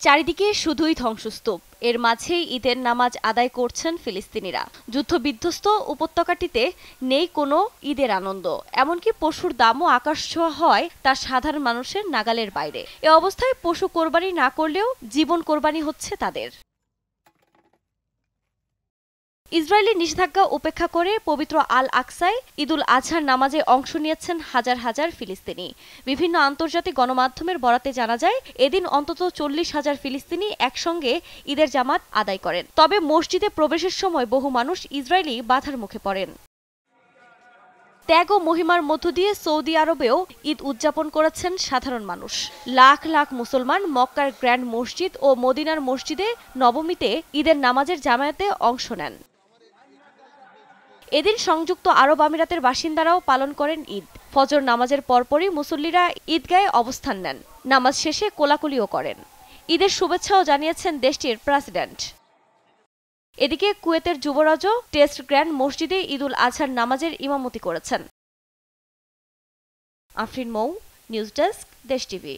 চারিদিকে শুধুই ধ্বংসস্তূপ। এর মাঝেই ঈদের নামাজ আদায় করছেন ফিলিস্তিনিরা। যুদ্ধবিধ্বস্ত উপত্যকাটিতে নেই কোনো ঈদের আনন্দ, এমনকি পশুর দামও আকাশছোঁয়া হয় তা সাধারণ মানুষের নাগালের বাইরে। এ অবস্থায় পশু কোরবানি না করলেও জীবন কোরবানি হচ্ছে তাদের। ইসরায়েলি নিষেধাজ্ঞা উপেক্ষা করে পবিত্র আল আকসায় ঈদুল আজহার নামাজে অংশ নিয়েছেন হাজার হাজার ফিলিস্তিনি। বিভিন্ন আন্তর্জাতিক গণমাধ্যমের বরাতে জানা যায়, এদিন অন্তত 40,000 ফিলিস্তিনি একসঙ্গে ঈদের জামাত আদায় করেন। তবে মসজিদে প্রবেশের সময় বহু মানুষ ইসরায়েলি বাধার মুখে পড়েন। ত্যাগ ও মহিমার মধ্য দিয়ে সৌদি আরবেও ঈদ উদযাপন করেছেন সাধারণ মানুষ। লাখ লাখ মুসলমান মক্কার গ্র্যান্ড মসজিদ ও মদিনার মসজিদে নবমীতে ঈদের নামাজের জামায়াতে অংশ নেন। এদিন সংযুক্ত আরব আমিরাতের বাসিন্দারাও পালন করেন ঈদ। ফজর নামাজের পরপরই মুসল্লিরা ঈদগাহে অবস্থান নেন। নামাজ শেষে কোলাকুলিও করেন। ঈদের শুভেচ্ছাও জানিয়েছেন দেশটির প্রেসিডেন্ট। এদিকে কুয়েতের যুবরাজও টেস্ট গ্র্যান্ড মসজিদে ঈদুল আজহার নামাজের ইমামতি করেছেন। আফরিন মৌ, নিউজ ডেস্ক, দেশ টিভি।